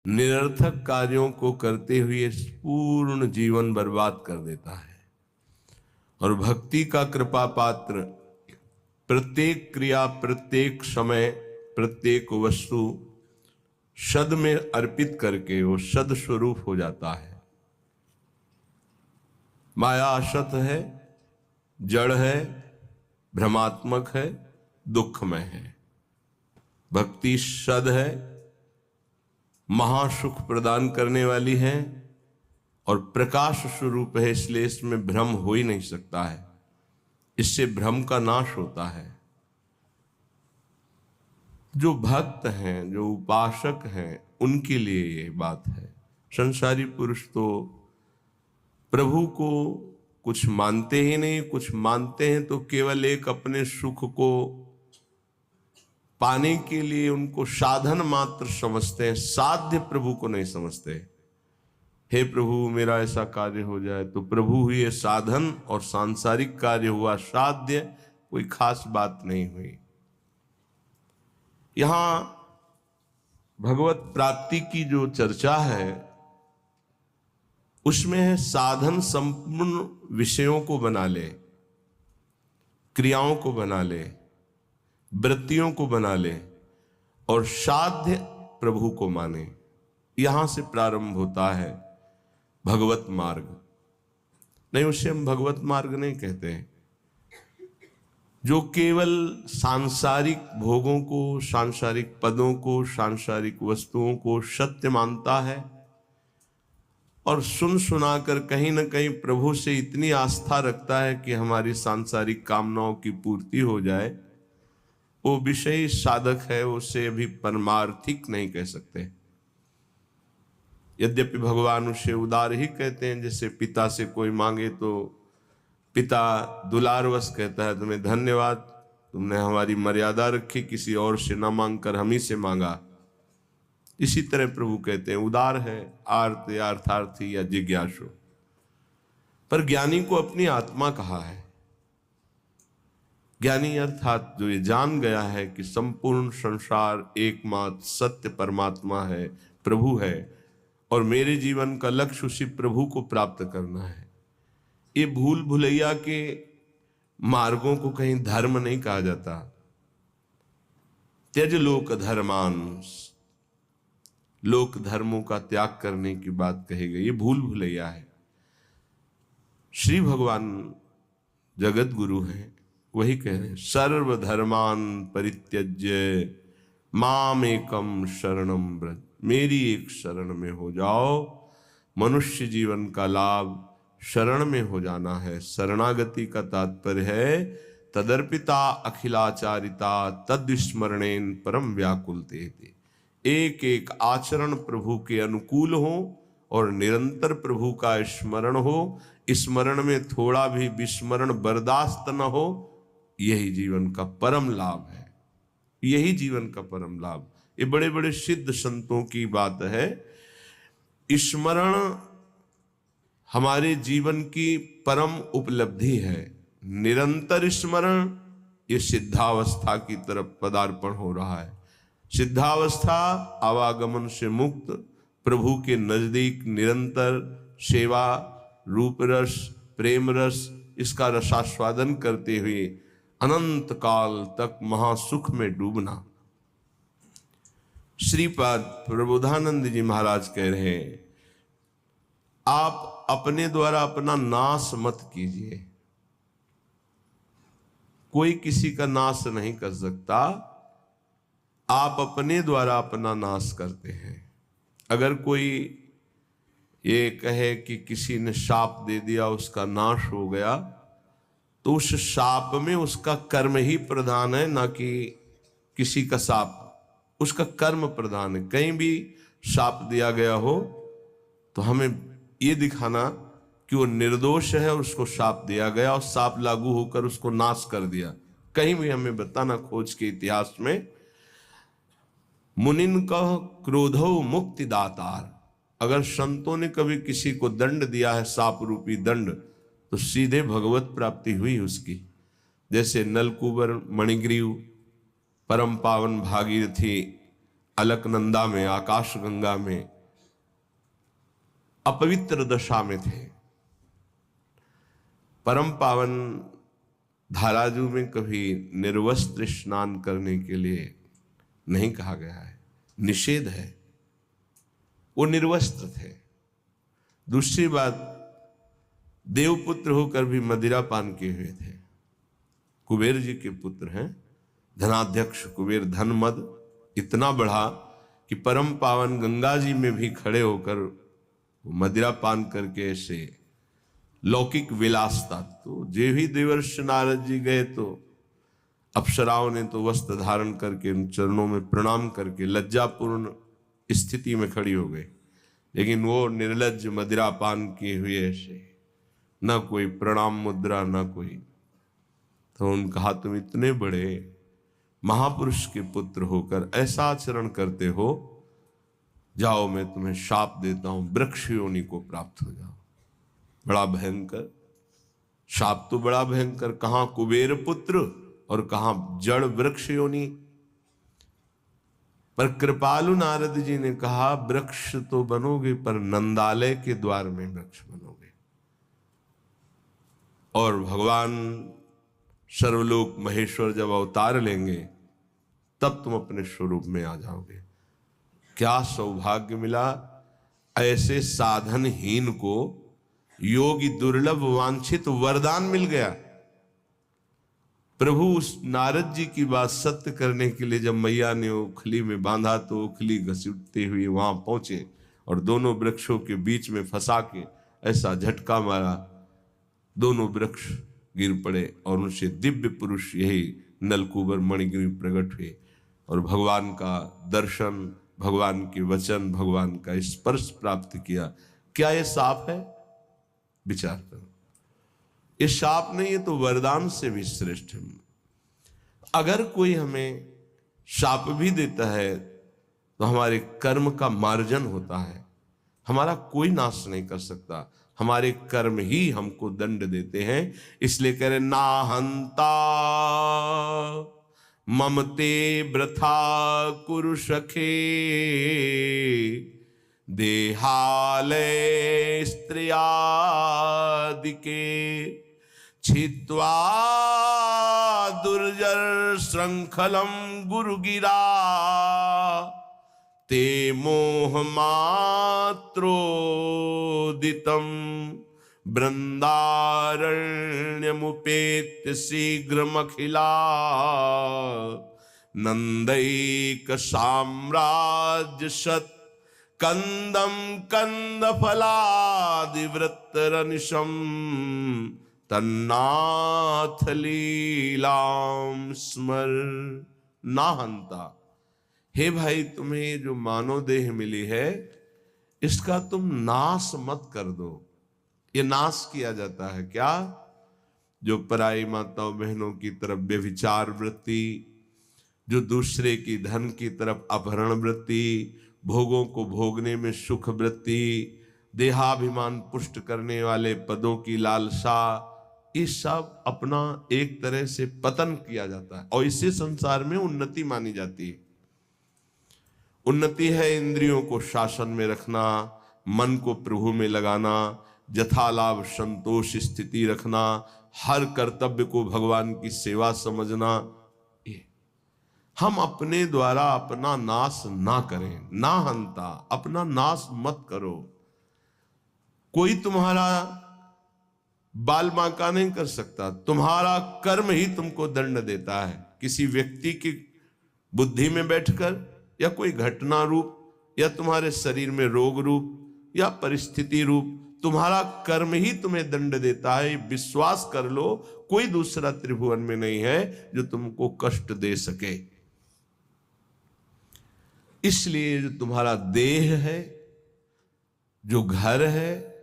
निरर्थक कार्यों को करते हुए पूर्ण जीवन बर्बाद कर देता है। और भक्ति का कृपा पात्र प्रत्येक क्रिया, प्रत्येक समय, प्रत्येक वस्तु सद में अर्पित करके वो सद स्वरूप हो जाता है। माया असत है, जड़ है, भ्रमात्मक है, दुखमय है। भक्ति सद है, महासुख प्रदान करने वाली है और प्रकाश स्वरूप है, इसलिए इसमें भ्रम हो ही नहीं सकता है। इससे भ्रम का नाश होता है। जो भक्त हैं, जो उपासक हैं, उनके लिए ये बात है। संसारी पुरुष तो प्रभु को कुछ मानते ही नहीं, कुछ मानते हैं तो केवल एक अपने सुख को पाने के लिए उनको साधन मात्र समझते हैं, साध्य प्रभु को नहीं समझते। हे प्रभु मेरा ऐसा कार्य हो जाए, तो प्रभु हुए साधन और सांसारिक कार्य हुआ साध्य, कोई खास बात नहीं हुई। यहां भगवत प्राप्ति की जो चर्चा है उसमें है साधन संपूर्ण विषयों को बना ले, क्रियाओं को बना ले, वृत्तियों को बना ले और साध्य प्रभु को माने। यहां से प्रारंभ होता है भगवत मार्ग। नहीं, उसे हम भगवत मार्ग नहीं कहते हैं। जो केवल सांसारिक भोगों को, सांसारिक पदों को, सांसारिक वस्तुओं को सत्य मानता है और सुन सुनाकर कहीं ना कहीं प्रभु से इतनी आस्था रखता है कि हमारी सांसारिक कामनाओं की पूर्ति हो जाए, वो विषयी साधक है, उसे अभी परमार्थिक नहीं कह सकते। यद्यपि भगवान उसे उदार ही कहते हैं। जैसे पिता से कोई मांगे तो पिता दुलारवश कहता है तुम्हें धन्यवाद, तुमने हमारी मर्यादा रखी, किसी और से न मांगकर हम ही से मांगा। इसी तरह प्रभु कहते हैं उदार है, आर्त या अर्थार्थी या जिज्ञासु। पर ज्ञानी को अपनी आत्मा कहा है। ज्ञानी अर्थात जो ये जान गया है कि संपूर्ण संसार एकमात्र सत्य परमात्मा है, प्रभु है, और मेरे जीवन का लक्ष्य उसी प्रभु को प्राप्त करना है। ये भूल भुलैया के मार्गों को कहीं धर्म नहीं कहा जाता। त्यज लोक धर्मान, लोक धर्मों का त्याग करने की बात कही गई, ये भूल भुलैया है। श्री भगवान जगत गुरु हैं, वही कह रहे हैं सर्वधर्मान परित्यज्य माम एकम शरणम व्रज। मेरी एक शरण में हो जाओ। मनुष्य जीवन का लाभ शरण में हो जाना है। शरणागति का तात्पर्य है तदर्पिता अखिलाचारिता तद्विस्मरणेन परम व्याकुलते। एक एक आचरण प्रभु के अनुकूल हो और निरंतर प्रभु का स्मरण हो। स्मरण में थोड़ा भी विस्मरण बर्दाश्त न हो, यही जीवन का परम लाभ है। यही जीवन का परम लाभ। ये बड़े बड़े सिद्ध संतों की बात है। स्मरण हमारे जीवन की परम उपलब्धि है। निरंतर स्मरण, ये सिद्धावस्था की तरफ पदार्पण हो रहा है। सिद्धावस्था आवागमन से मुक्त, प्रभु के नजदीक निरंतर सेवा, रूप रस, प्रेम रस, इसका रसास्वादन करते हुए अनंत काल तक महासुख में डूबना। श्रीपाद प्रबोधानंद जी महाराज कह रहे हैं आप अपने द्वारा अपना नाश मत कीजिए। कोई किसी का नाश नहीं कर सकता, आप अपने द्वारा अपना नाश करते हैं। अगर कोई ये कहे कि किसी ने शाप दे दिया उसका नाश हो गया, तो उस शाप में उसका कर्म ही प्रधान है, ना कि किसी का शाप। उसका कर्म प्रधान है। कहीं भी शाप दिया गया हो तो हमें ये दिखाना कि वो निर्दोष है और उसको शाप दिया गया और शाप लागू होकर उसको नाश कर दिया। कहीं भी हमें बताना खोज के इतिहास में। मुनिन का क्रोधो मुक्ति दातार। अगर संतों ने कभी किसी को दंड दिया है, शाप रूपी दंड, तो सीधे भगवत प्राप्ति हुई उसकी। जैसे नलकुबर मणिग्रीव, परम पावन भागीरथी अलकनंदा में, आकाश गंगा में अपवित्र दशा में थे। परम पावन धाराजू में कभी निर्वस्त्र स्नान करने के लिए नहीं कहा गया है, निषेध है, वो निर्वस्त्र थे। दूसरी बात, देवपुत्र होकर भी मदिरा पान किए हुए थे। कुबेर जी के पुत्र हैं, धनाध्यक्ष कुबेर। धन मद इतना बढ़ा कि परम पावन गंगा जी में भी खड़े होकर मदिरा पान करके ऐसे लौकिक विलासता। तो जे भी देवर्षि नारद जी गए तो अप्सराओं ने तो वस्त्र धारण करके उन चरणों में प्रणाम करके लज्जापूर्ण स्थिति में खड़ी हो गई, लेकिन वो निर्लज्ज मदिरा पान किए हुए ऐसे, ना कोई प्रणाम मुद्रा ना कोई। तो उन्होंने कहा, तुम इतने बड़े महापुरुष के पुत्र होकर ऐसा आचरण करते हो, जाओ मैं तुम्हें शाप देता हूं, वृक्ष योनि को प्राप्त हो जाओ। बड़ा भयंकर शाप, तो बड़ा भयंकर। कहां कुबेर पुत्र और कहां जड़ वृक्ष योनि। पर कृपालु नारद जी ने कहा, वृक्ष तो बनोगे पर नंदालय के द्वार में वृक्ष बनोगे, और भगवान सर्वलोक महेश्वर जब अवतार लेंगे तब तुम अपने स्वरूप में आ जाओगे। क्या सौभाग्य मिला, ऐसे साधनहीन को योगी दुर्लभ वांछित वरदान मिल गया। प्रभु उस नारद जी की बात सत्य करने के लिए जब मैया ने उखली में बांधा तो उखली घसीटते हुए वहां पहुंचे और दोनों वृक्षों के बीच में फंसा के ऐसा झटका मारा, दोनों वृक्ष गिर पड़े और उनसे दिव्य पुरुष यही नलकूबर मणिगिरी प्रकट हुए और भगवान का दर्शन, भगवान के वचन, भगवान का स्पर्श प्राप्त किया। क्या ये शाप है? विचार करो, ये शाप नहीं है तो वरदान से भी श्रेष्ठ है। अगर कोई हमें शाप भी देता है तो हमारे कर्म का मार्जन होता है, हमारा कोई नाश नहीं कर सकता, हमारे कर्म ही हमको दंड देते हैं। इसलिए कह रहे, ना हंता ममते वृथा कुरु सखे, देहालय स्त्रियादिके, छित्वा दुर्जर श्रृंखलम गुरुगिरा, ते मोह मात्रोदितम बृंदारण्यमुपेत्य शीघ्रमखिला, नंदैक साम्राज्य सत कंदम कंद फलादिवृत्तरनिशम, तन्नाथ लीलाम स्मर। ना हंता, हे भाई तुम्हें जो मानव देह मिली है इसका तुम नाश मत कर दो। ये नाश किया जाता है क्या? जो पराई माताओं बहनों की तरफ व्यभिचार वृत्ति, जो दूसरे की धन की तरफ अपहरण वृत्ति, भोगों को भोगने में सुख वृत्ति, देहाभिमान पुष्ट करने वाले पदों की लालसा, ये सब अपना एक तरह से पतन किया जाता है और इसी संसार में उन्नति मानी जाती है। उन्नति है इंद्रियों को शासन में रखना, मन को प्रभु में लगाना, यथालाभ संतोष स्थिति रखना, हर कर्तव्य को भगवान की सेवा समझना। हम अपने द्वारा अपना नाश ना करें, ना हंता, अपना नाश मत करो। कोई तुम्हारा बाल बांका नहीं कर सकता, तुम्हारा कर्म ही तुमको दंड देता है। किसी व्यक्ति की बुद्धि में बैठकर या कोई घटना रूप या तुम्हारे शरीर में रोग रूप या परिस्थिति रूप, तुम्हारा कर्म ही तुम्हें दंड देता है। विश्वास कर लो, कोई दूसरा त्रिभुवन में नहीं है जो तुमको कष्ट दे सके। इसलिए जो तुम्हारा देह है, जो घर है,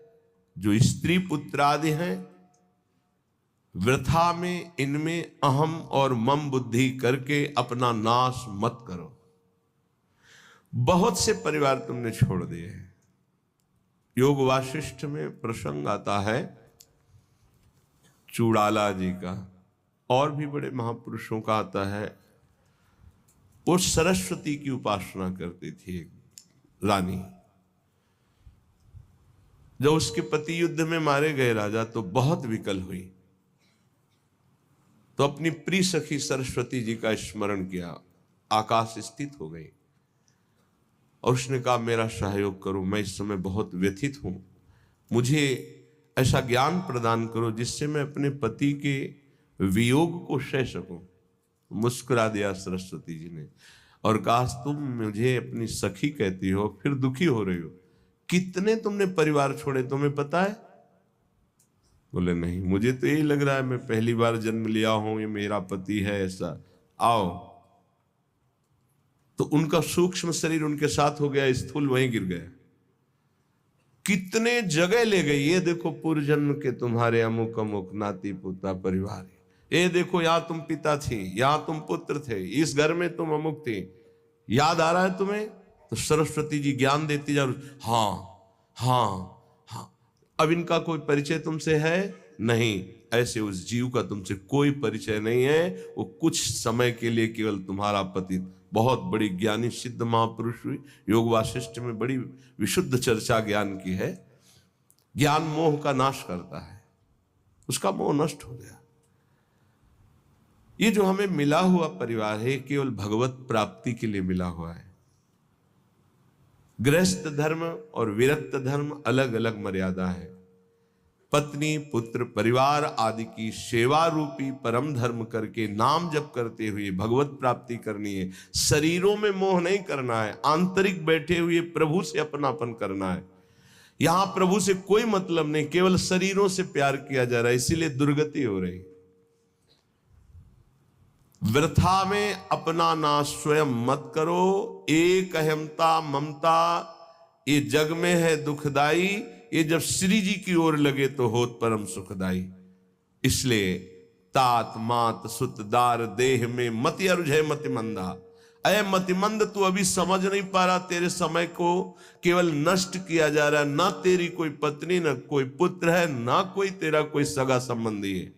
जो स्त्री पुत्र आदि हैं, वृथा में इनमें अहम और मम बुद्धि करके अपना नाश मत करो। बहुत से परिवार तुमने छोड़ दिए हैं। योग वाशिष्ठ में प्रसंग आता है चूड़ाला जी का, और भी बड़े महापुरुषों का आता है। वो सरस्वती की उपासना करती थी एक रानी, जब उसके पति युद्ध में मारे गए राजा तो बहुत विकल हुई, तो अपनी प्रिय सखी सरस्वती जी का स्मरण किया, आकाश स्थित हो गई और उसने कहा मेरा सहयोग करो, मैं इस समय बहुत व्यथित हूं, मुझे ऐसा ज्ञान प्रदान करो जिससे मैं अपने पति के वियोग को सह सकूं। मुस्कुरा दिया सरस्वती जी ने और कहा तुम मुझे अपनी सखी कहती हो फिर दुखी हो रही हो, कितने तुमने परिवार छोड़े तुम्हें पता है? बोले नहीं, मुझे तो यही लग रहा है मैं पहली बार जन्म लिया हूं, ये मेरा पति है ऐसा। आओ, तो उनका सूक्ष्म शरीर उनके साथ हो गया, स्थूल वहीं गिर गया। कितने जगह ले गई, ये देखो पूर्व जन्म के तुम्हारे अमुक अमुक नाती पोता परिवार, ये देखो यहां तुम पिता थी, यहां तुम पुत्र थे, इस घर में तुम अमुक थे, याद आ रहा है तुम्हें? तो सरस्वती जी ज्ञान देती जा, हाँ हाँ हाँ। अब इनका कोई परिचय तुमसे है नहीं, ऐसे उस जीव का तुमसे कोई परिचय नहीं है, वो कुछ समय के लिए केवल तुम्हारा पति। बहुत बड़ी ज्ञानी सिद्ध महापुरुष हुई, योग वासिष्ठ में बड़ी विशुद्ध चर्चा ज्ञान की है। ज्ञान मोह का नाश करता है, उसका मोह नष्ट हो गया। ये जो हमें मिला हुआ परिवार है केवल भगवत प्राप्ति के लिए मिला हुआ है। गृहस्थ धर्म और विरक्त धर्म अलग अलग मर्यादा है। पत्नी पुत्र परिवार आदि की सेवा रूपी परम धर्म करके नाम जप करते हुए भगवत प्राप्ति करनी है। शरीरों में मोह नहीं करना है, आंतरिक बैठे हुए प्रभु से अपनापन करना है। यहां प्रभु से कोई मतलब नहीं, केवल शरीरों से प्यार किया जा रहा है, इसीलिए दुर्गति हो रही। वृथा में अपना नाश स्वयं मत करो, एक अहमता ममता ये जग में है दुखदाई, ये जब श्री जी की ओर लगे तो होत परम सुखदाई। इसलिए तात मात सुत दार देह में मति अरुझे मति मंदा। अय मतिमंद, तू अभी समझ नहीं पा रहा, तेरे समय को केवल नष्ट किया जा रहा है। ना तेरी कोई पत्नी, ना कोई पुत्र है, ना कोई तेरा कोई सगा संबंधी है।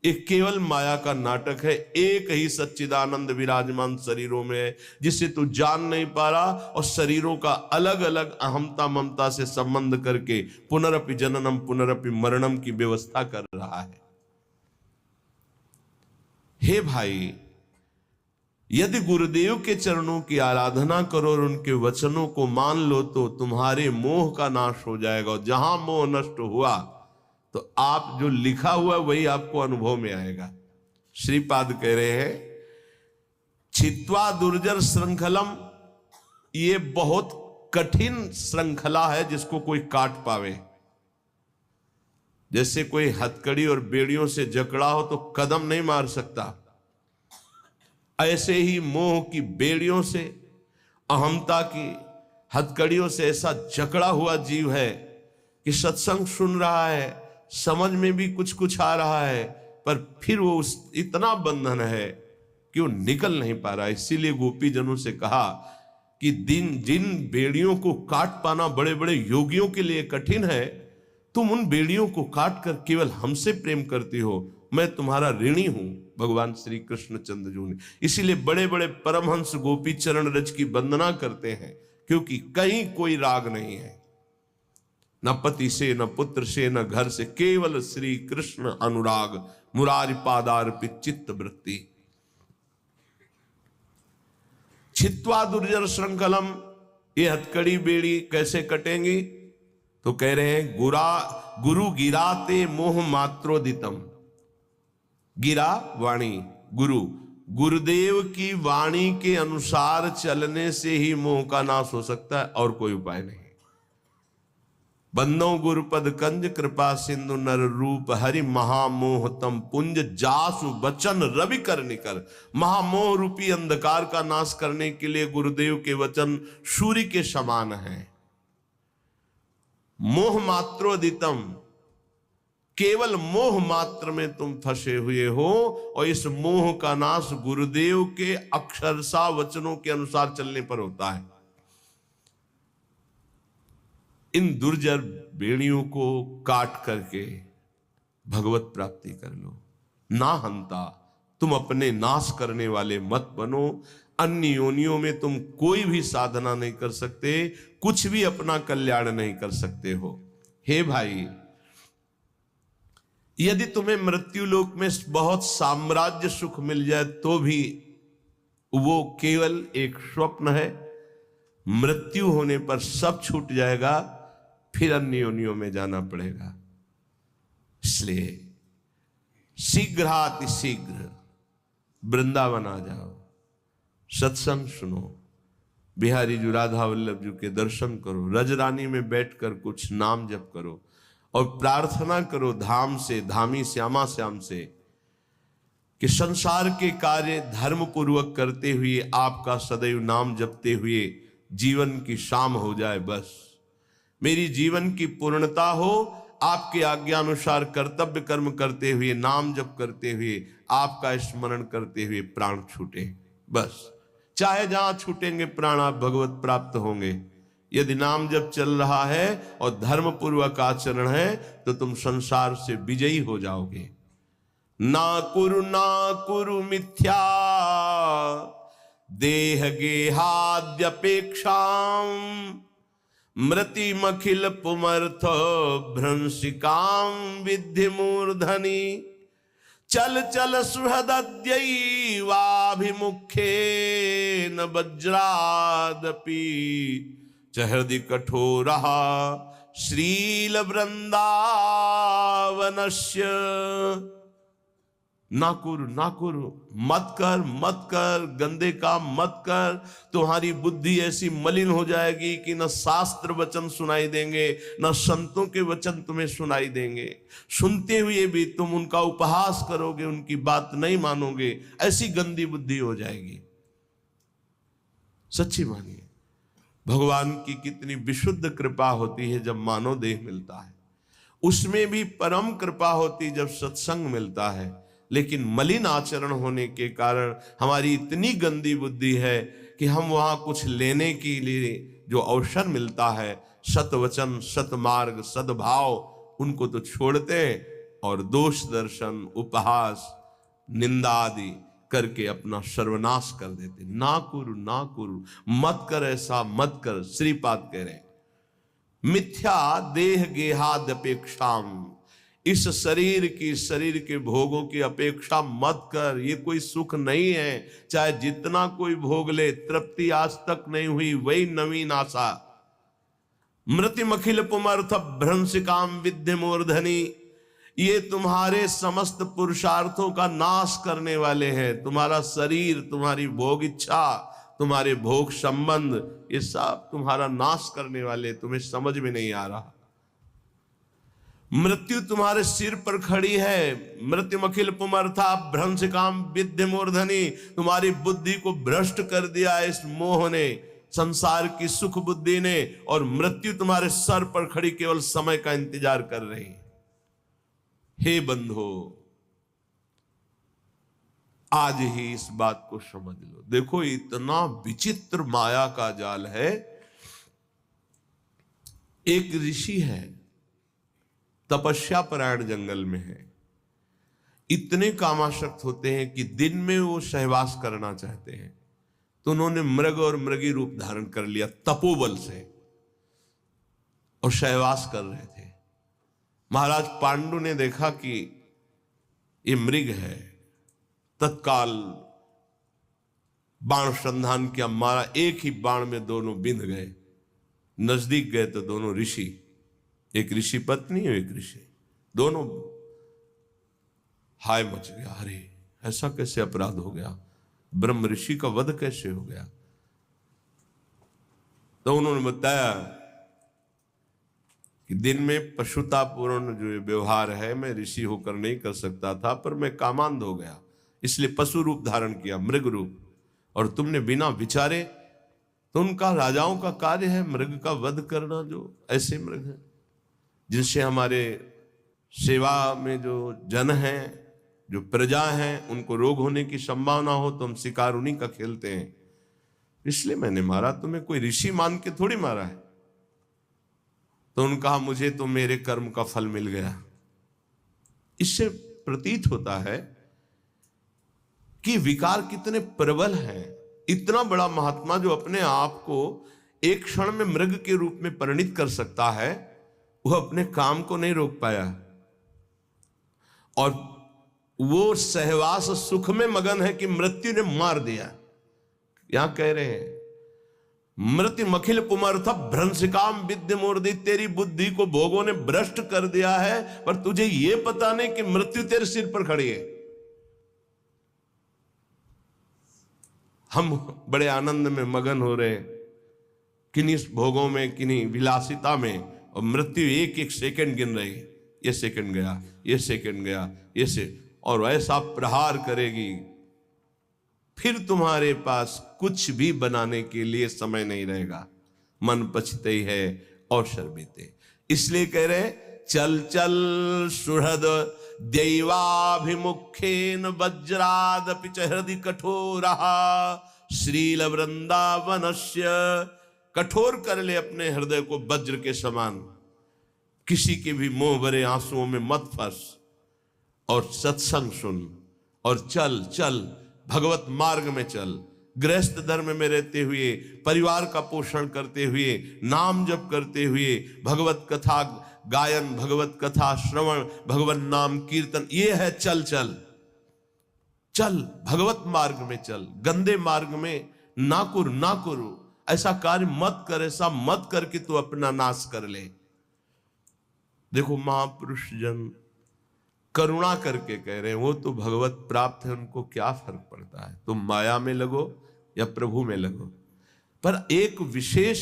एक केवल माया का नाटक है। एक ही सच्चिदानंद विराजमान शरीरों में है जिसे तू जान नहीं पा रहा, और शरीरों का अलग अलग अहमता ममता से संबंध करके पुनरपि जननम पुनरपि मरणम की व्यवस्था कर रहा है। हे भाई, यदि गुरुदेव के चरणों की आराधना करो और उनके वचनों को मान लो तो तुम्हारे मोह का नाश हो जाएगा। और जहां मोह नष्ट हुआ तो आप जो लिखा हुआ वही आपको अनुभव में आएगा। श्रीपाद कह रहे हैं छित्वा दुर्जर श्रृंखलम, ये बहुत कठिन श्रृंखला है जिसको कोई काट पावे। जैसे कोई हथकड़ी और बेड़ियों से जकड़ा हो तो कदम नहीं मार सकता, ऐसे ही मोह की बेड़ियों से, अहमता की हथकड़ियों से ऐसा जकड़ा हुआ जीव है कि सत्संग सुन रहा है, समझ में भी कुछ कुछ आ रहा है, पर फिर वो इतना बंधन है कि वो निकल नहीं पा रहा। इसीलिए गोपी जनों से कहा कि जिन बेड़ियों को काट पाना बड़े बड़े योगियों के लिए कठिन है, तुम उन बेड़ियों को काट कर केवल हमसे प्रेम करती हो, मैं तुम्हारा ऋणी हूं। भगवान श्री कृष्ण चंद्र जी ने इसीलिए बड़े बड़े परमहंस गोपी चरण रज की वंदना करते हैं, क्योंकि कहीं कोई राग नहीं है, न पति से, न पुत्र से, न घर से, केवल श्री कृष्ण अनुराग, मुरारी पादार्पित चित्त वृत्ति। छित्वा दुर्जर श्रृंखलम, ये हथकड़ी बेड़ी कैसे कटेंगी? तो कह रहे हैं गुरु गिराते मोह मात्रोदितम। गिरा वाणी, गुरुदेव की वाणी के अनुसार चलने से ही मोह का नाश हो सकता है, और कोई उपाय नहीं। बंदो गुरुपद कंज कृपा सिंधु नर रूप हरि महामोह तम पुंज जासु वचन रवि कर निकर। महामोह रूपी अंधकार का नाश करने के लिए गुरुदेव के वचन सूर्य के समान है। मोह मात्रोदितम, केवल मोह मात्र में तुम फंसे हुए हो, और इस मोह का नाश गुरुदेव के अक्षरशः वचनों के अनुसार चलने पर होता है। इन दुर्जर बेड़ियों को काट करके भगवत प्राप्ति कर लो। ना हंता, तुम अपने नाश करने वाले मत बनो। अन्य योनियों में तुम कोई भी साधना नहीं कर सकते, कुछ भी अपना कल्याण नहीं कर सकते हो। हे भाई, यदि तुम्हें मृत्यु लोक में बहुत साम्राज्य सुख मिल जाए तो भी वो केवल एक स्वप्न है। मृत्यु होने पर सब छूट जाएगा, फिर अन्य योनियों में जाना पड़ेगा। इसलिए शीघ्रातिशीघ्र वृंदावन आ जाओ, सत्संग सुनो, बिहारी जी राधा वल्लभ जी के दर्शन करो, रजरानी में बैठकर कुछ नाम जप करो और प्रार्थना करो धाम से, धामी श्यामा श्याम से कि संसार के कार्य धर्म पूर्वक करते हुए आपका सदैव नाम जपते हुए जीवन की शाम हो जाए। बस मेरी जीवन की पूर्णता हो, आपके आज्ञानुसार कर्तव्य कर्म करते हुए, नाम जप करते हुए, आपका स्मरण करते हुए प्राण छूटे। बस चाहे जहां छूटेंगे प्राण आप भगवत प्राप्त होंगे। यदि नाम जप चल रहा है और धर्म पूर्वक आचरण है तो तुम संसार से विजयी हो जाओगे। ना कुरु मिथ्या देह गेहाद्यपेक्षाम मृतिमखिल पुमर्थ भ्रंशिकाम विद्धि मूर्धनि चल चल सुहृदद्यैवाभिमुखे न वज्रादपि चहृदि कठोरः श्रील वृंदावनस्य। ना कुरु, मत कर, गंदे काम मत कर। तुम्हारी बुद्धि ऐसी मलिन हो जाएगी कि न शास्त्र वचन सुनाई देंगे, न संतों के वचन तुम्हें सुनाई देंगे। सुनते हुए भी तुम उनका उपहास करोगे, उनकी बात नहीं मानोगे, ऐसी गंदी बुद्धि हो जाएगी। सच्ची मानिए, भगवान की कितनी विशुद्ध कृपा होती है जब मानव देह मिलता है। उसमें भी परम कृपा होती जब सत्संग मिलता है। लेकिन मलिन आचरण होने के कारण हमारी इतनी गंदी बुद्धि है कि हम वहां कुछ लेने के लिए जो अवसर मिलता है, सतवचन, सतमार्ग, सद्भाव, उनको तो छोड़ते हैं और दोष दर्शन, उपहास, निंदा आदि करके अपना सर्वनाश कर देते। ना कुरु, मत कर, ऐसा मत कर। श्रीपाद कह रहे मिथ्या देह गेहाद्यपेक्षाम, इस शरीर के भोगों की अपेक्षा मत कर। ये कोई सुख नहीं है, चाहे जितना कोई भोग ले, तृप्ति आज तक नहीं हुई, वही नवीन आशा। मृतिमखिल पुमर्थ भ्रंशिकाम विद्धि मूर्धनि, ये तुम्हारे समस्त पुरुषार्थों का नाश करने वाले हैं। तुम्हारा शरीर, तुम्हारी भोग इच्छा, तुम्हारे भोग संबंध, ये सब तुम्हारा नाश करने वाले, तुम्हें समझ में नहीं आ रहा। मृत्यु तुम्हारे सिर पर खड़ी है। मृत्युमखिल पुमर्था भ्रंशिकाम विद्धि मूर्धनि, तुम्हारी बुद्धि को भ्रष्ट कर दिया इस मोह ने, संसार की सुख बुद्धि ने, और मृत्यु तुम्हारे सर पर खड़ी केवल समय का इंतजार कर रही है। हे बंधो, आज ही इस बात को समझ लो। देखो इतना विचित्र माया का जाल है। एक ऋषि है, तपस्या परायण जंगल में है। इतने कामासक्त होते हैं कि दिन में वो सहवास करना चाहते हैं, तो उन्होंने मृग और मृगी रूप धारण कर लिया तपोबल से, और सहवास कर रहे थे। महाराज पांडु ने देखा कि ये मृग है, तत्काल बाण संधान किया, मारा। एक ही बाण में दोनों बिंध गए। नजदीक गए तो दोनों ऋषि, एक ऋषि पत्नी और एक ऋषि, दोनों हाय मच गया। अरे ऐसा कैसे अपराध हो गया, ब्रह्म ऋषि का वध कैसे हो गया। तो उन्होंने बताया कि दिन में पशुतापूर्ण जो व्यवहार है मैं ऋषि होकर नहीं कर सकता था, पर मैं कामांध हो गया, इसलिए पशु रूप धारण किया, मृग रूप। और तुमने बिना विचारे, तो उनका राजाओं का कार्य है मृग का वध करना। जो ऐसे मृग हैं जिनसे हमारे सेवा में जो जन हैं, जो प्रजा हैं, उनको रोग होने की संभावना हो तो हम शिकार उन्हीं का खेलते हैं, इसलिए मैंने मारा। तुम्हें कोई ऋषि मान के थोड़ी मारा है। तो उन्होंने कहा मुझे तो मेरे कर्म का फल मिल गया। इससे प्रतीत होता है कि विकार कितने प्रबल हैं। इतना बड़ा महात्मा जो अपने आप को एक क्षण में मृग के रूप में परिणित कर सकता है, वो अपने काम को नहीं रोक पाया और वो सहवास सुख में मगन है कि मृत्यु ने मार दिया। यहां कह रहे हैं मृत्यु मखिल पुमर्थ भ्रंशिकाम विद्य मूर्ति, तेरी बुद्धि को भोगों ने भ्रष्ट कर दिया है, पर तुझे यह पता नहीं कि मृत्यु तेरे सिर पर खड़ी है। हम बड़े आनंद में मगन हो रहे किन्हीं भोगों में, किन्हीं विलासिता में, और मृत्यु एक एक सेकंड गिन रही है। ये सेकंड गया, ये सेकंड गया, ये से, और ऐसा प्रहार करेगी फिर तुम्हारे पास कुछ भी बनाने के लिए समय नहीं रहेगा। मन पछते ही है और शर्मिते। इसलिए कह रहे चल चल सुहृद दैवाभिमुखेन वज्रादपि च हृदि कठोरहा श्रील वृंदावनस्य। कठोर कर ले अपने हृदय को वज्र के समान, किसी के भी मोह भरे आंसुओं में मत फंस, और सत्संग सुन और चल चल भगवत मार्ग में चल। गृहस्थ धर्म में रहते हुए, परिवार का पोषण करते हुए, नाम जप करते हुए, भगवत कथा गायन, भगवत कथा श्रवण, भगवत नाम कीर्तन, ये है चल चल चल। भगवत मार्ग में चल, गंदे मार्ग में ना करो, ऐसा कार्य मत कर, ऐसा मत कर कि तू अपना नाश कर ले। देखो महापुरुष जन करुणा करके कह रहे हैं वो तो भगवत प्राप्त है, उनको क्या फर्क पड़ता है, तुम माया में लगो या प्रभु में लगो। पर एक विशेष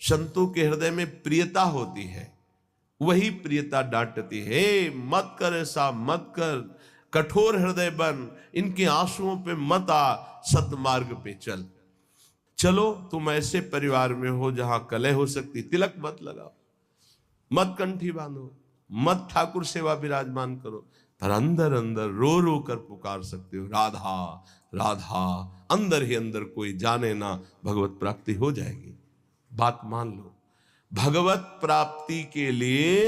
संतों के हृदय में प्रियता होती है, वही प्रियता डांटती है, मत कर, ऐसा मत कर, कठोर हृदय बन, इनके आंसुओं पे मत आ, सतमार्ग पे चल। चलो तुम ऐसे परिवार में हो जहां कलह हो सकती, तिलक मत लगाओ, मत कंठी बांधो, मत ठाकुर सेवा विराजमान करो, पर अंदर अंदर रो रो कर पुकार सकते हो राधा राधा। अंदर ही अंदर कोई जाने ना, भगवत प्राप्ति हो जाएगी। बात मान लो, भगवत प्राप्ति के लिए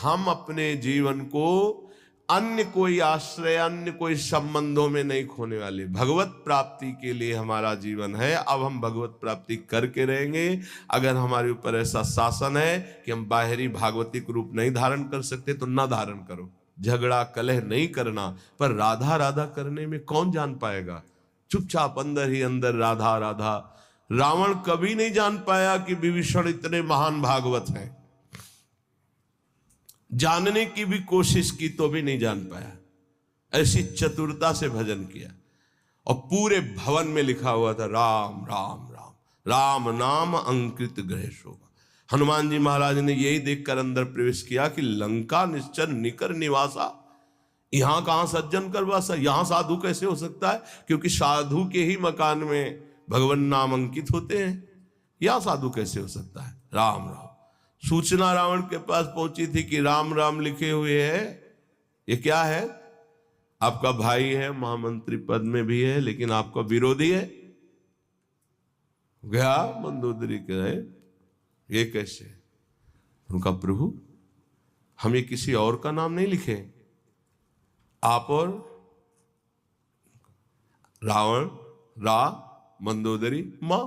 हम अपने जीवन को अन्य कोई आश्रय, अन्य कोई संबंधों में नहीं खोने वाले। भगवत प्राप्ति के लिए हमारा जीवन है। अब हम भगवत प्राप्ति करके रहेंगे। अगर हमारे ऊपर ऐसा शासन है कि हम बाहरी भागवतिक रूप नहीं धारण कर सकते तो ना धारण करो। झगड़ा कलह नहीं करना, पर राधा राधा करने में कौन जान पाएगा? चुपचाप अंदर ही अंदर राधा राधा। रावण कभी नहीं जान पाया कि विभीषण इतने महान भागवत हैं। जानने की भी कोशिश की तो भी नहीं जान पाया। ऐसी चतुरता से भजन किया, और पूरे भवन में लिखा हुआ था राम राम राम, राम नाम अंकित ग्रह शोभा। हनुमान जी महाराज ने यही देखकर अंदर प्रवेश किया कि लंका निश्चर निकर निवासा, यहां कहां सज्जन कर वासा, यहां साधु कैसे हो सकता है? क्योंकि साधु के ही मकान में भगवान नाम अंकित होते हैं, यहां साधु कैसे हो सकता है? राम राम। सूचना रावण के पास पहुंची थी कि राम राम लिखे हुए है, ये क्या है? आपका भाई है, महामंत्री पद में भी है, लेकिन आपका विरोधी है। गया मंदोदरी कहे ये कैसे? उनका प्रभु हम ये किसी और का नाम नहीं लिखे, आप और रावण रा, मंदोदरी मां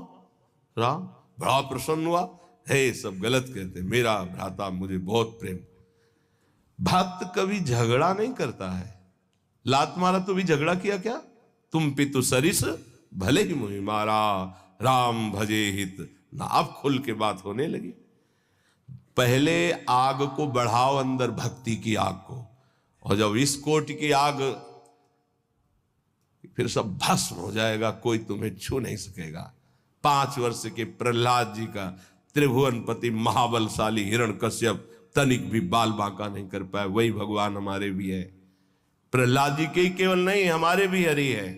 राम। बड़ा प्रसन्न हुआ, हे सब गलत कहते, मेरा भ्राता मुझे बहुत प्रेम। भक्त कभी झगड़ा नहीं करता है। लात मारा तो भी झगड़ा किया क्या? तुम पितु सरिस भले ही मुहि मारा, राम भजे हित ना। अब खुल के बात होने लगी। पहले आग को बढ़ाओ, अंदर भक्ति की आग को, और जब इस कोटि की आग, फिर सब भस्म हो जाएगा, कोई तुम्हें छू नहीं सकेगा। 5 वर्ष के प्रहलाद जी का त्रिभुवनपति महाबलशाली हिरण्यकश्यप तनिक भी बाल बांका नहीं कर पाए। वही भगवान हमारे भी है। प्रहलाद जी के केवल नहीं, हमारे भी हरि है।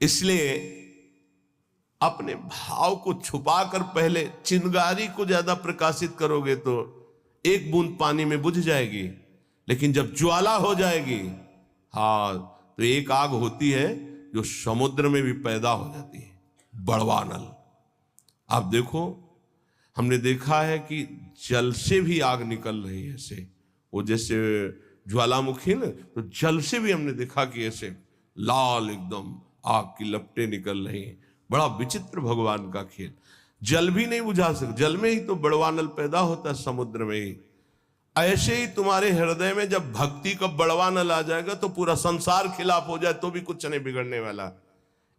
इसलिए अपने भाव को छुपाकर पहले चिंगारी को ज्यादा प्रकाशित करोगे तो एक बूंद पानी में बुझ जाएगी, लेकिन जब ज्वाला हो जाएगी, हाँ, तो एक आग होती है जो समुद्र में भी पैदा हो जाती है, बड़वानल। आप देखो, हमने देखा है कि जल से भी आग निकल रही है ऐसे, वो जैसे ज्वालामुखी ना, तो जल से भी हमने देखा कि ऐसे लाल एकदम आग की लपटें निकल रही हैं। बड़ा विचित्र भगवान का खेल। जल भी नहीं बुझा सकते, जल में ही तो बड़वानल पैदा होता है, समुद्र में ही। ऐसे ही तुम्हारे हृदय में जब भक्ति का बड़वानल आ जाएगा तो पूरा संसार खिलाफ हो जाए तो भी कुछ नहीं बिगड़ने वाला।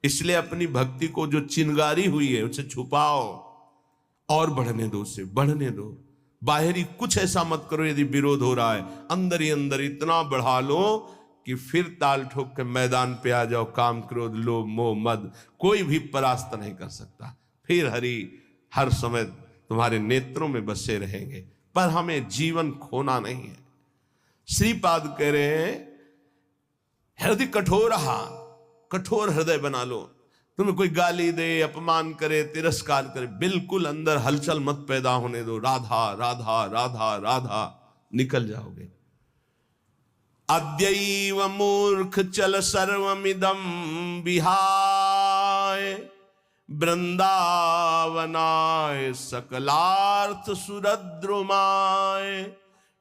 इसलिए अपनी भक्ति को जो चिंगारी हुई है उसे छुपाओ और बढ़ने दो, उसे बढ़ने दो। बाहरी कुछ ऐसा मत करो, यदि विरोध हो रहा है अंदर ही अंदर इतना बढ़ा लो कि फिर ताल ठोक के मैदान पे आ जाओ। काम क्रोध लोभ मोह मद कोई भी परास्त नहीं कर सकता। फिर हरि हर समय तुम्हारे नेत्रों में बसे रहेंगे, पर हमें जीवन खोना नहीं है। श्रीपाद कह रहे हैं हृदय कठोर हृदय बना लो। तुम्हें कोई गाली दे, अपमान करे, तिरस्कार करे, बिल्कुल अंदर हलचल मत पैदा होने दो। राधा राधा राधा राधा निकल जाओगे। अद्यैव मूर्ख चल सर्वमिदं विहाय, वृंदावनाय सकलार्थ सुरद्रुमाय,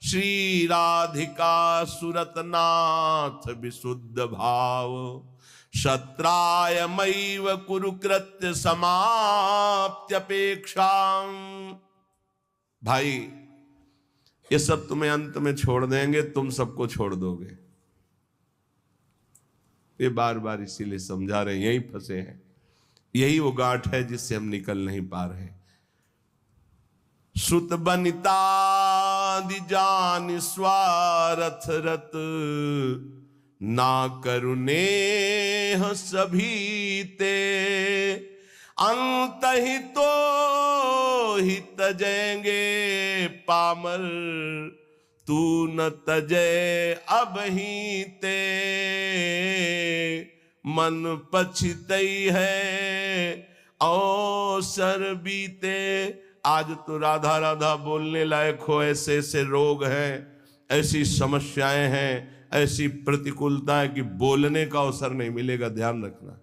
श्री राधिका सुरतनाथ विशुद्ध भाव, शत्रायमैव कुरुकृत्य समाप्त्यपेक्षा। भाई ये सब तुम्हें अंत में छोड़ देंगे, तुम सबको छोड़ दोगे। ये बार बार इसीलिए समझा रहे हैं, यही फंसे हैं। यही वो गांठ है जिससे हम निकल नहीं पा रहे। सुत बनिता दिजान स्वारथ रत, ना करुणे सभी ते, अंत ही तो ही तजेंगे पामर, तू न तजे अब ही ते, मन पछतई है अवसर बीते। आज तो राधा राधा बोलने लायक हो, ऐसे ऐसे रोग हैं, ऐसी समस्याएं हैं, ऐसी प्रतिकूलता है कि बोलने का अवसर नहीं मिलेगा। ध्यान रखना,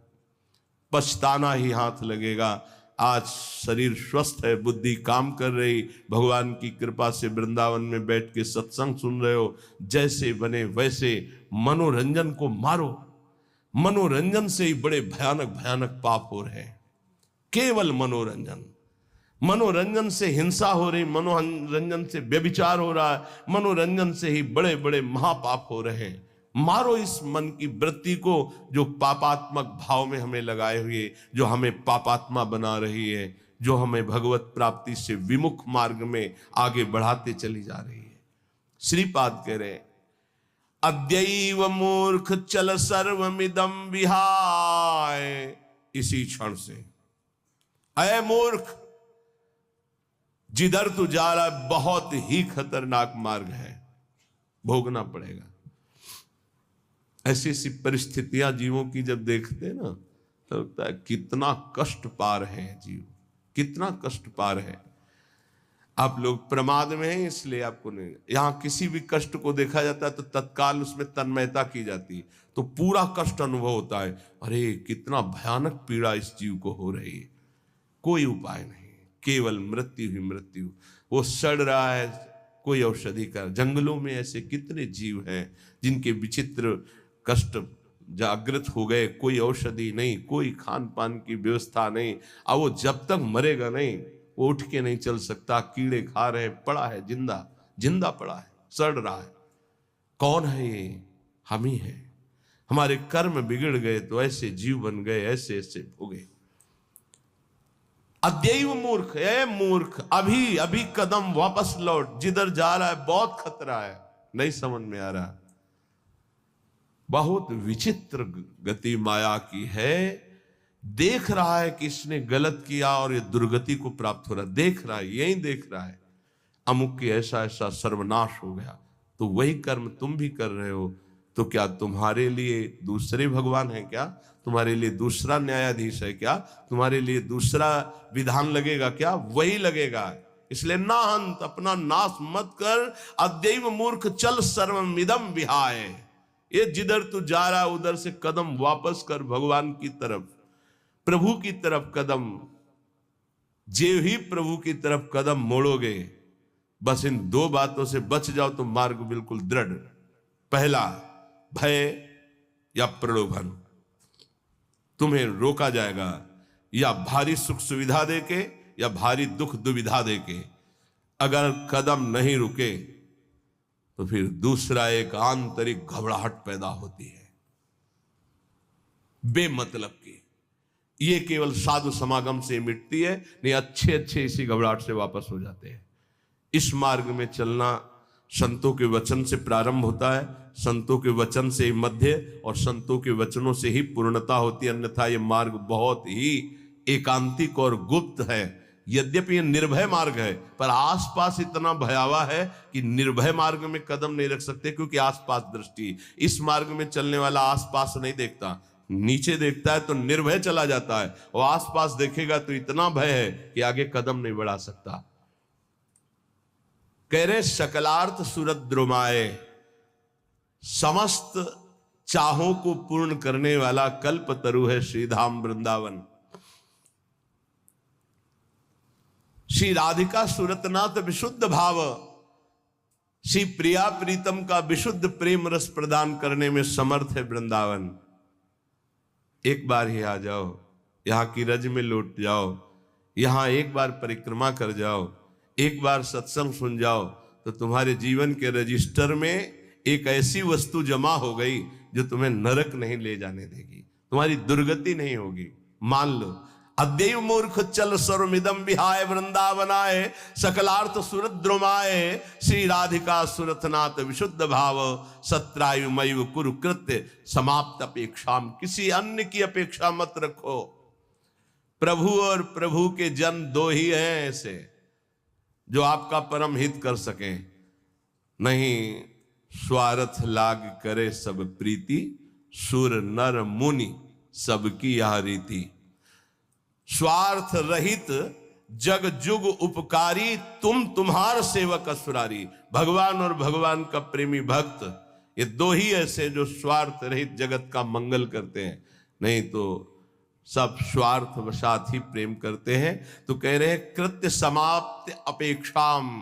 पछताना ही हाथ लगेगा। आज शरीर स्वस्थ है, बुद्धि काम कर रही, भगवान की कृपा से वृंदावन में बैठ के सत्संग सुन रहे हो, जैसे बने वैसे मनोरंजन को मारो। मनोरंजन से ही बड़े भयानक भयानक पाप हो रहे हैं। केवल मनोरंजन, मनोरंजन से हिंसा हो रही, मनोरंजन से व्यभिचार हो रहा है, मनोरंजन से ही बड़े बड़े महापाप हो रहे हैं। मारो इस मन की वृत्ति को जो पापात्मक भाव में हमें लगाए हुए, जो हमें पापात्मा बना रही है, जो हमें भगवत प्राप्ति से विमुख मार्ग में आगे बढ़ाते चली जा रही है। श्रीपाद कह रहे अद्यैव मूर्ख चल सर्वमिदं विहाय। इसी क्षण से अय मूर्ख, जिधर तू जा रहा है बहुत ही खतरनाक मार्ग है, भोगना पड़ेगा। ऐसी ऐसी परिस्थितियां जीवों की जब देखते हैं ना, तो लगता है कितना कष्ट पा रहे हैं जीव, कितना कष्ट पा रहे हैं। आप लोग प्रमाद में हैं इसलिए आपको नहीं, यहां किसी भी कष्ट को देखा जाता है तो तत्काल उसमें तन्मयता की जाती है, तो पूरा कष्ट अनुभव होता है। अरे कितना भयानक पीड़ा इस जीव को हो रही है, कोई उपाय नहीं, केवल मृत्यु ही मृत्यु। वो सड़ रहा है, कोई औषधि का। जंगलों में ऐसे कितने जीव हैं जिनके विचित्र कष्ट जागृत हो गए, कोई औषधि नहीं, कोई खान पान की व्यवस्था नहीं। अब वो जब तक मरेगा नहीं, वो उठ के नहीं चल सकता, कीड़े खा रहे, पड़ा है जिंदा जिंदा पड़ा है, सड़ रहा है। कौन है ये? हम ही हैं। हमारे कर्म बिगड़ गए तो ऐसे जीव बन गए, ऐसे ऐसे भोगे। अद्यैव मूर्ख, ए मूर्ख, अभी अभी कदम वापस लौट, जिधर जा रहा है बहुत खतरा है, नहीं समझ में आ रहा। बहुत विचित्र गति माया की है। देख रहा है कि इसने गलत किया और ये दुर्गति को प्राप्त हो रहा है, देख रहा है, यही देख रहा है अमुक की ऐसा ऐसा सर्वनाश हो गया, तो वही कर्म तुम भी कर रहे हो। तो क्या तुम्हारे लिए दूसरे भगवान है क्या? तुम्हारे लिए दूसरा न्यायाधीश है क्या? तुम्हारे लिए दूसरा विधान लगेगा क्या? वही लगेगा। इसलिए ना हंत, अपना नाश मत कर। अद्यैव मूर्ख चल सर्वमिदं विहाय। ये जिधर तू जा रहा है उधर से कदम वापस कर, भगवान की तरफ, प्रभु की तरफ कदम। जे ही प्रभु की तरफ कदम मोड़ोगे, बस इन दो बातों से बच जाओ तो मार्ग बिल्कुल दृढ़। पहला, भय या प्रलोभन, तुम्हें रोका जाएगा, या भारी सुख सुविधा देके या भारी दुख दुविधा देके अगर कदम नहीं रुके तो फिर दूसरा एक आंतरिक घबराहट पैदा होती है बेमतलब की। ये केवल साधु समागम से मिटती है, नहीं अच्छे अच्छे इसी घबराहट से वापस हो जाते हैं। इस मार्ग में चलना संतों के वचन से प्रारंभ होता है, संतों के वचन से ही मध्य और संतों के वचनों से ही पूर्णता होती है। अन्यथा ये मार्ग बहुत ही एकांतिक और गुप्त है। यद्यपि ये निर्भय मार्ग है, पर आसपास इतना भयावह है कि निर्भय मार्ग में कदम नहीं रख सकते, क्योंकि आसपास दृष्टि। इस मार्ग में चलने वाला आसपास नहीं देखता, नीचे देखता है तो निर्भय चला जाता है, और आसपास देखेगा तो इतना भय है कि आगे कदम नहीं बढ़ा सकता। कह रहे सकलार्थ सुरद्रुमाए, समस्त चाहों को पूर्ण करने वाला कल्पतरु है श्रीधाम वृंदावन। श्री राधिका सुरतनाथ विशुद्ध भाव, श्री प्रिया प्रीतम का विशुद्ध प्रेम रस प्रदान करने में समर्थ है वृंदावन। एक बार ही आ जाओ, यहां की रज में लौट जाओ, यहां एक बार परिक्रमा कर जाओ, एक बार सत्संग सुन जाओ, तो तुम्हारे जीवन के रजिस्टर में एक ऐसी वस्तु जमा हो गई जो तुम्हें नरक नहीं ले जाने देगी, तुम्हारी दुर्गति नहीं होगी। मान लो, अद्यव मूर्ख चल सर्वमिदम विहाय वृंदावनाय, सकलार्थ सुरद्रुमाय, श्री राधिका सुरथनाथ विशुद्ध भाव, सत्रायुमैव कुरु कृत्य समाप्त अपेक्षाम। किसी अन्य की अपेक्षा मत रखो। प्रभु और प्रभु के जन दो ही हैं ऐसे जो आपका परम हित कर सकें। नहीं, स्वार्थ लाग करे सब प्रीति, सुर नर मुनि सबकी यह रीति। स्वार्थ रहित जग जुग उपकारी, तुम तुम्हार सेवक असुरारी। भगवान और भगवान का प्रेमी भक्त, ये दो ही ऐसे जो स्वार्थ रहित जगत का मंगल करते हैं, नहीं तो सब स्वार्थ वशात ही प्रेम करते हैं। तो कह रहे हैं कृत्य समाप्त अपेक्षाम,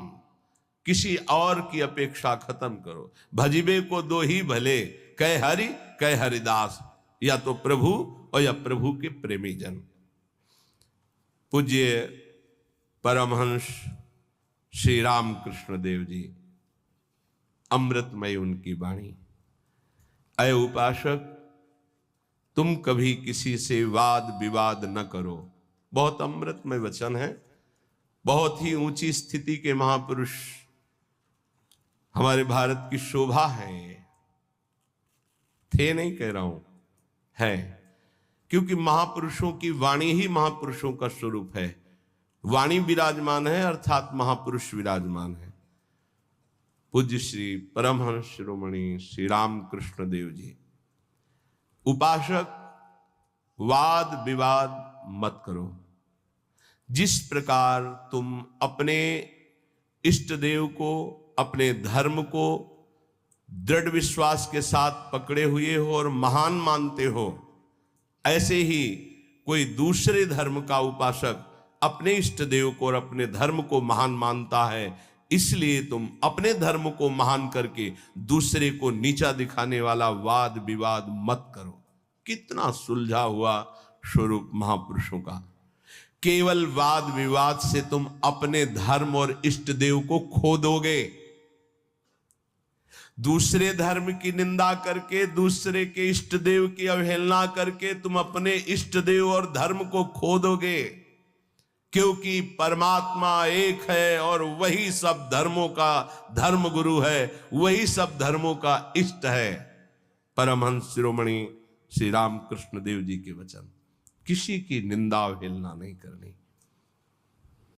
किसी और की अपेक्षा खत्म करो। भजिबे को दो ही भले, कह हरि कह हरिदास, या तो प्रभु और या प्रभु के प्रेमी जन। पूज्य परमहंस श्री राम कृष्ण देव जी, अमृतमय उनकी वाणी। अय उपासक, तुम कभी किसी से वाद विवाद न करो। बहुत अमृतमय वचन है। बहुत ही ऊंची स्थिति के महापुरुष हमारे भारत की शोभा है। थे नहीं कह रहा हूं, है, क्योंकि महापुरुषों की वाणी ही महापुरुषों का स्वरूप है। वाणी विराजमान है अर्थात महापुरुष विराजमान है। पूज्य श्री परमहंस शिरोमणि श्री राम कृष्ण देव जी, उपासक, वाद विवाद मत करो। जिस प्रकार तुम अपने इष्ट देव को, अपने धर्म को दृढ़ विश्वास के साथ पकड़े हुए हो और महान मानते हो, ऐसे ही कोई दूसरे धर्म का उपासक अपने इष्ट देव को और अपने धर्म को महान मानता है। इसलिए तुम अपने धर्म को महान करके दूसरे को नीचा दिखाने वाला वाद विवाद मत करो। कितना सुलझा हुआ स्वरूप महापुरुषों का। केवल वाद विवाद से तुम अपने धर्म और इष्ट देव को खो दोगे। दूसरे धर्म की निंदा करके, दूसरे के इष्ट देव की अवहेलना करके तुम अपने इष्ट देव और धर्म को खो दोगे, क्योंकि परमात्मा एक है और वही सब धर्मों का धर्म गुरु है, वही सब धर्मों का इष्ट है। परमहंस शिरोमणि श्री राम कृष्ण देव जी के वचन। किसी की निंदा अवहेलना नहीं करनी।